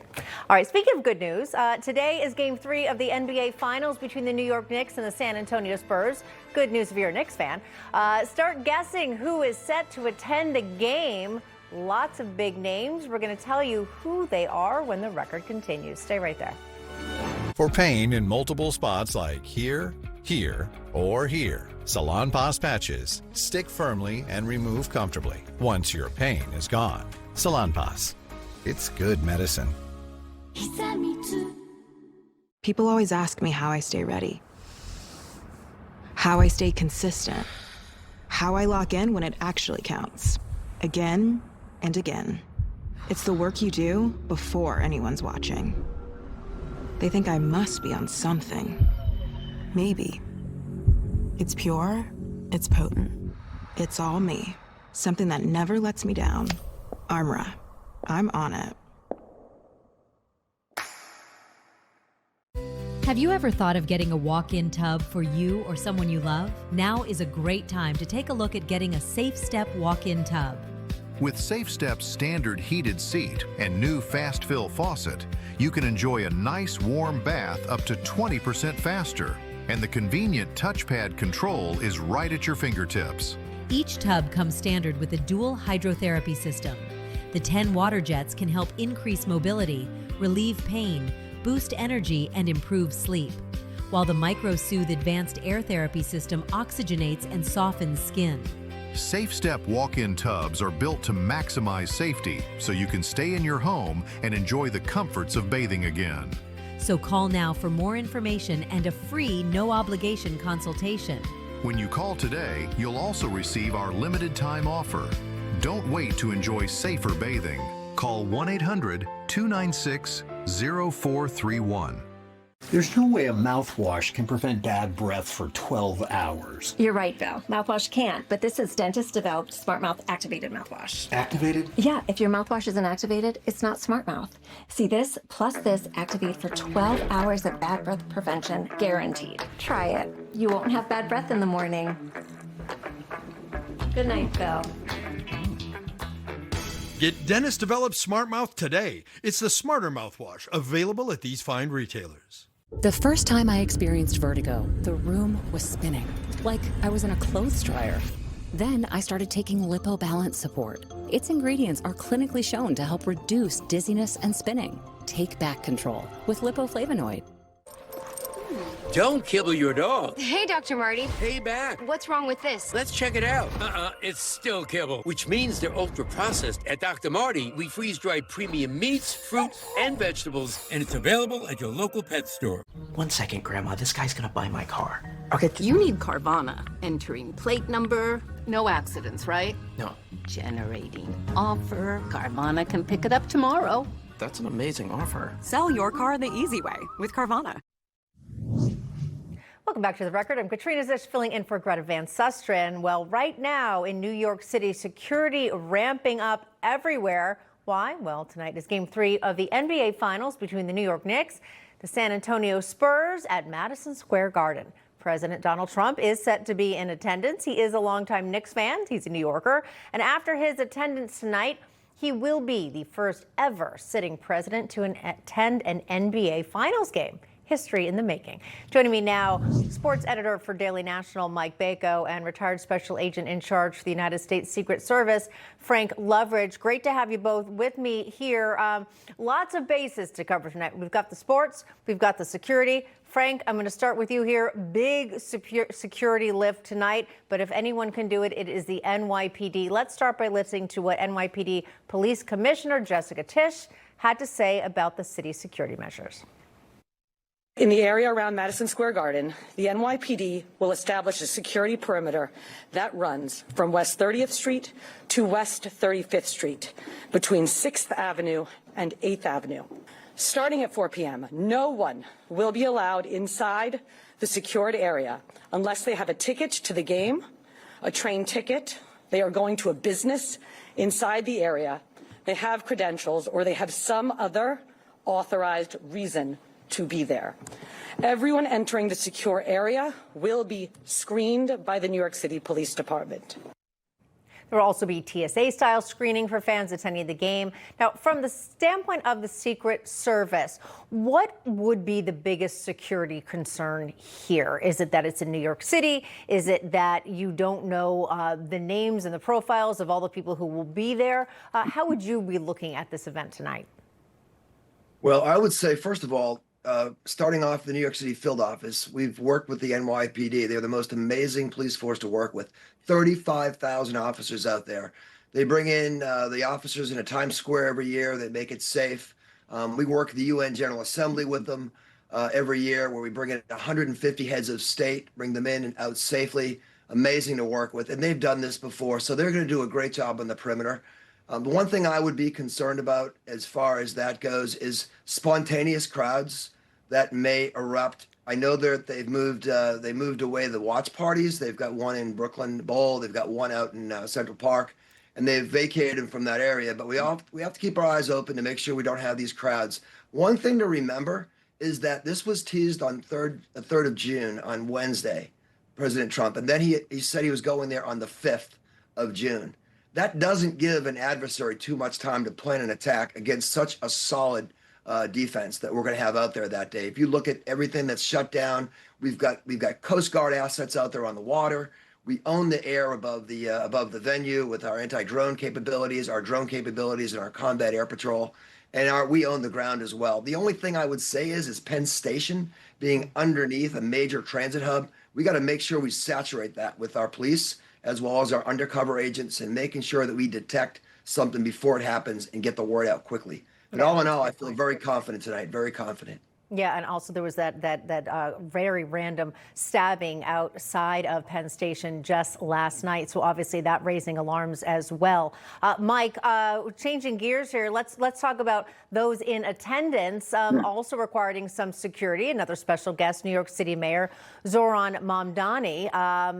All right, speaking of good news, today is Game 3 of the NBA Finals between the New York Knicks and the San Antonio Spurs. Good news if you're a Knicks fan. Start guessing who is set to attend the game. Lots of big names. We're going to tell you who they are when the record continues. Stay right there. For pain in multiple spots like here, here, or here, Salonpas patches stick firmly and remove comfortably once your pain is gone. Salonpas. It's good medicine. People always ask me how I stay ready, how I stay consistent, how I lock in when it actually counts. Again and again. It's the work you do before anyone's watching. They think I must be on something. Maybe. It's pure, it's potent. It's all me. Something that never lets me down. Armra. I'm on it. Have you ever thought of getting a walk-in tub for you or someone you love? Now is a great time to take a look at getting a Safe Step walk-in tub. With Safe Step's standard heated seat and new fast fill faucet, you can enjoy a nice warm bath up to 20% faster. And the convenient touchpad control is right at your fingertips. Each tub comes standard with a dual hydrotherapy system. The 10 water jets can help increase mobility, relieve pain, boost energy, and improve sleep. While the MicroSoothe advanced air therapy system oxygenates and softens skin. Safe Step walk-in tubs are built to maximize safety so you can stay in your home and enjoy the comforts of bathing again. So call now for more information and a free no-obligation consultation. When you call today, you'll also receive our limited time offer. Don't wait to enjoy safer bathing. Call 1-800-296-0431. There's no way a mouthwash can prevent bad breath for 12 hours. You're right, Val. Mouthwash can't, but this is dentist-developed Smart Mouth Activated Mouthwash. Activated? Yeah, if your mouthwash isn't activated, it's not Smart Mouth. See, this plus this activate for 12 hours of bad breath prevention, guaranteed. Try it. You won't have bad breath in the morning. Good night, Phil. Get dentist-developed Smart Mouth today. It's the smarter mouthwash, available at these fine retailers. The first time I experienced vertigo, the room was spinning, like I was in a clothes dryer. Then I started taking LipoBalance support. Its ingredients are clinically shown to help reduce dizziness and spinning. Take back control with lipoflavonoid. Don't kibble your dog. Hey, Dr. Marty. Hey, back. What's wrong with this? Let's check it out. It's still kibble, which means they're ultra-processed. At Dr. Marty, we freeze-dry premium meats, fruits, and vegetables, and it's available at your local pet store. 1 second, Grandma. This guy's gonna buy my car. Okay. You need Carvana. Entering plate number. No accidents, right? No. Generating offer. Carvana can pick it up tomorrow. That's an amazing offer. Sell your car the easy way with Carvana. Welcome back to The Record. I'm Katrina Zish filling in for Greta Van Susteren. Well, right now in New York City, security ramping up everywhere. Why? Well, tonight is Game 3 of the NBA Finals between the New York Knicks, the San Antonio Spurs at Madison Square Garden. President Donald Trump is set to be in attendance. He is a longtime Knicks fan. He's a New Yorker. And after his attendance tonight, he will be the first ever sitting president to attend an NBA Finals game. History in the making. Joining me now, sports editor for Daily National, Mike Bako, and retired special agent in charge for the United States Secret Service, Frank Loveridge. Great to have you both with me here. Lots of bases to cover tonight. We've got the sports, we've got the security. Frank, I'm going to start with you here. Big security lift tonight, but if anyone can do it, it is the NYPD. Let's start by listening to what NYPD Police Commissioner Jessica Tisch had to say about the city's security measures. In the area around Madison Square Garden, the NYPD will establish a security perimeter that runs from West 30th Street to West 35th Street, between 6th Avenue and 8th Avenue. Starting at 4 p.m., no one will be allowed inside the secured area unless they have a ticket to the game, a train ticket, they are going to a business inside the area, they have credentials, or they have some other authorized reason to be there. Everyone entering the secure area will be screened by the New York City Police Department. There will also be TSA-style screening for fans attending the game. Now, from the standpoint of the Secret Service, what would be the biggest security concern here? Is it that it's in New York City? Is it that you don't know the names and the profiles of all the people who will be there? How would you be looking at this event tonight? Well, I would say, first of all, starting off the New York City field office, we've worked with the NYPD. They're the most amazing police force to work with. 35,000 officers out there. They bring in the officers into Times Square every year. They make it safe. We work at the UN General Assembly with them every year, where we bring in 150 heads of state, bring them in and out safely. Amazing to work with. And they've done this before, so they're going to do a great job on the perimeter. The one thing I would be concerned about as far as that goes is spontaneous crowds that may erupt. I know that they moved away the watch parties. They've got one in Brooklyn Bowl. They've got one out in Central Park, and they've vacated them from that area. But we have to keep our eyes open to make sure we don't have these crowds. One thing to remember is that this was teased on the 3rd of June, on Wednesday, President Trump, and then he said he was going there on the 5th of June. That doesn't give an adversary too much time to plan an attack against such a solid defense that we're going to have out there that day. If you look at everything that's shut down, we've got Coast Guard assets out there on the water. We own the air above the venue with our anti-drone capabilities, our drone capabilities, and our combat air patrol. And we own the ground as well. The only thing I would say is Penn Station being underneath a major transit hub, we got to make sure we saturate that with our police as well as our undercover agents, and making sure that we detect something before it happens and get the word out quickly. But all in all, I feel very confident tonight, very confident. Yeah, and also there was that very random stabbing outside of Penn Station just last night. So obviously that raising alarms as well. Mike, changing gears here, let's talk about those in attendance, also requiring some security. Another special guest, New York City Mayor Zohran Mamdani.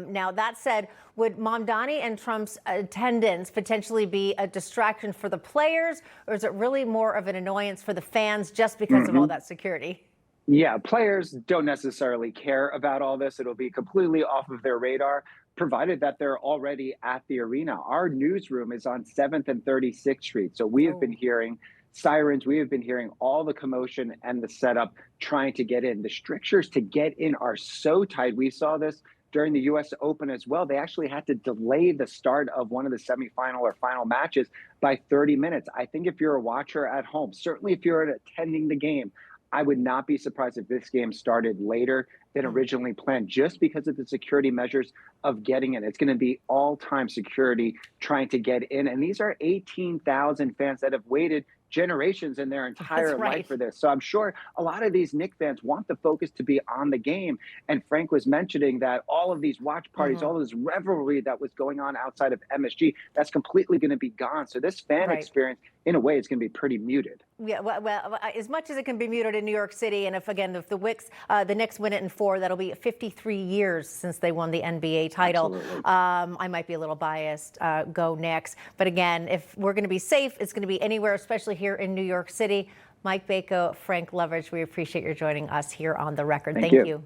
Now that said, would Mamdani and Trump's attendance potentially be a distraction for the players, or is it really more of an annoyance for the fans just because of all that security? Yeah, players don't necessarily care about all this. It'll be completely off of their radar, provided that they're already at the arena. Our newsroom is on 7th and 36th Street. So we have been hearing sirens. We have been hearing all the commotion and the setup trying to get in. The strictures to get in are so tight. We saw this during the U.S. Open as well. They actually had to delay the start of one of the semifinal or final matches by 30 minutes. I think if you're a watcher at home, certainly if you're attending the game, I would not be surprised if this game started later than originally planned, just because of the security measures of getting in. It's going to be all-time security trying to get in. And these are 18,000 fans that have waited generations in their entire life for this. So I'm sure a lot of these Knicks fans want the focus to be on the game. And Frank was mentioning that all of these watch parties, all this revelry that was going on outside of MSG, that's completely going to be gone. So this fan experience, in a way, is going to be pretty muted. Yeah, well, as much as it can be muted in New York City, and if the Knicks win it in 4, that'll be 53 years since they won the NBA title. I might be a little biased. Go Knicks. But again, if we're going to be safe, it's going to be anywhere, especially here in New York City. Mike Bako, Frank Loveridge, we appreciate your joining us here on The Record. Thank you.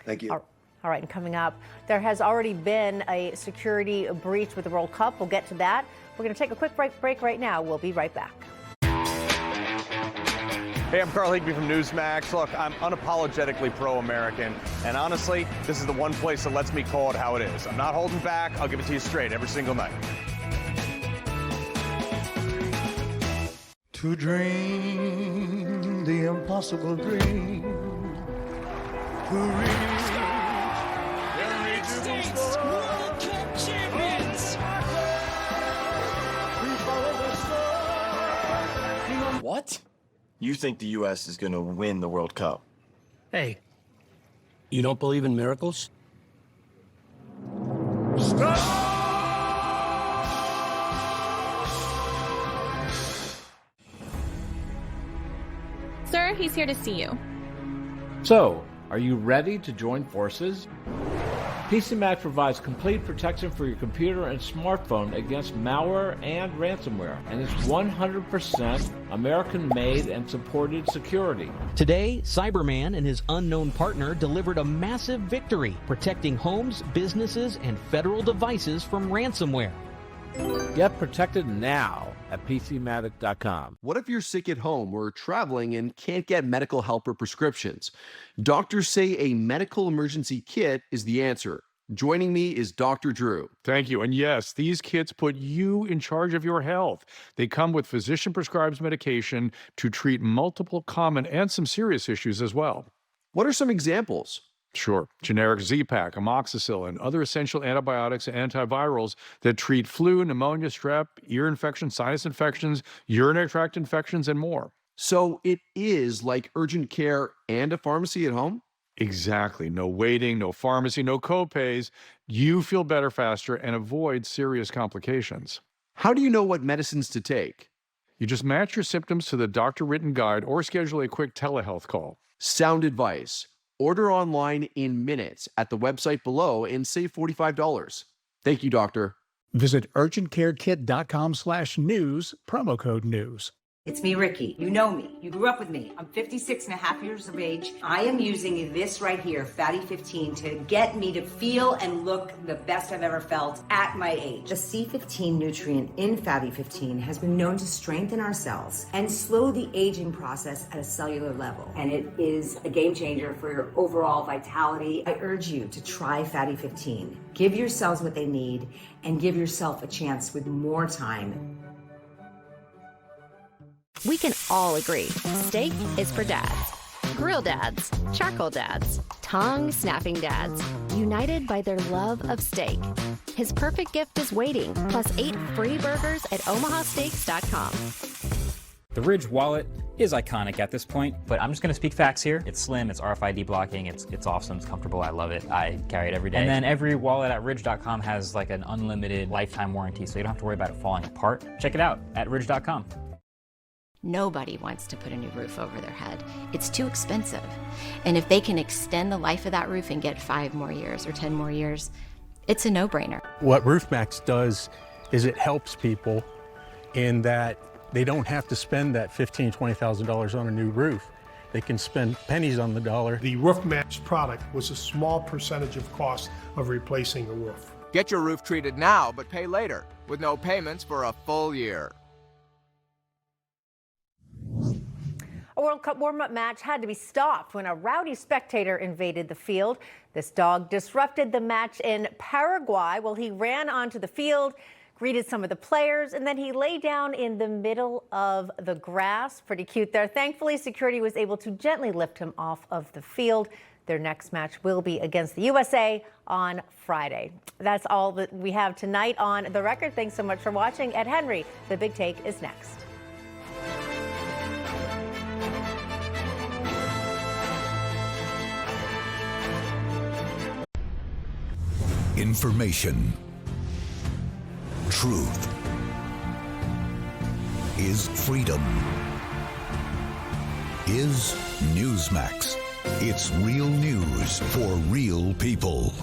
Thank you. All right, and coming up, there has already been a security breach with the World Cup. We'll get to that. We're going to take a quick break right now. We'll be right back. Hey, I'm Carl Higbee from Newsmax. Look, I'm unapologetically pro-American, and honestly, this is the one place that lets me call it how it is. I'm not holding back. I'll give it to you straight every single night. To dream the impossible dream, to reach United States World Cup champions. What? You think the U.S. is going to win the World Cup? Hey, you don't believe in miracles? Sir, he's here to see you. So, are you ready to join forces? PCMac provides complete protection for your computer and smartphone against malware and ransomware, and it's 100% American-made and supported security. Today, Cyberman and his unknown partner delivered a massive victory, protecting homes, businesses, and federal devices from ransomware. Get protected now at PCMatic.com. What if you're sick at home or traveling and can't get medical help or prescriptions? Doctors say a medical emergency kit is the answer. Joining me is Dr. Drew. Thank you. And yes, these kits put you in charge of your health. They come with physician-prescribed medication to treat multiple common and some serious issues as well. What are some examples? Sure. Generic Z-Pak, amoxicillin, other essential antibiotics and antivirals that treat flu, pneumonia, strep, ear infections, sinus infections, urinary tract infections, and more. So it is like urgent care and a pharmacy at home? Exactly. No waiting, no pharmacy, no copays. You feel better faster and avoid serious complications. How do you know what medicines to take? You just match your symptoms to the doctor-written guide or schedule a quick telehealth call. Sound advice. Order online in minutes at the website below and save $45. Thank you, doctor. Visit urgentcarekit.com/news, promo code news. It's me, Ricky. You know me. You grew up with me. I'm 56 and a half years of age. I am using this right here, Fatty 15, to get me to feel and look the best I've ever felt at my age. The C15 nutrient in Fatty 15 has been known to strengthen our cells and slow the aging process at a cellular level. And it is a game changer for your overall vitality. I urge you to try Fatty 15. Give your cells what they need and give yourself a chance with more time. We can all agree, steak is for dads. Grill dads, charcoal dads, tongue-snapping dads, united by their love of steak. His perfect gift is waiting, plus 8 free burgers at omahasteaks.com. The Ridge wallet is iconic at this point, but I'm just going to speak facts here. It's slim, it's RFID blocking, it's awesome, it's comfortable, I love it. I carry it every day. And then every wallet at ridge.com has like an unlimited lifetime warranty, so you don't have to worry about it falling apart. Check it out at ridge.com. Nobody wants to put a new roof over their head. It's too expensive. And if they can extend the life of that roof and get 5 more years or 10 more years, it's a no-brainer. What RoofMax does is it helps people in that they don't have to spend that $15,000, $20,000 on a new roof. They can spend pennies on the dollar. The RoofMax product was a small percentage of cost of replacing a roof. Get your roof treated now, but pay later, with no payments for a full year. A World Cup warm-up match had to be stopped when a rowdy spectator invaded the field. This dog disrupted the match in Paraguay while he ran onto the field, greeted some of the players, and then he lay down in the middle of the grass. Pretty cute there. Thankfully, security was able to gently lift him off of the field. Their next match will be against the USA on Friday. That's all that we have tonight on The Record. Thanks so much for watching. Ed Henry, The Big Take is next. Information. Truth is freedom. Is Newsmax. It's real news for real people.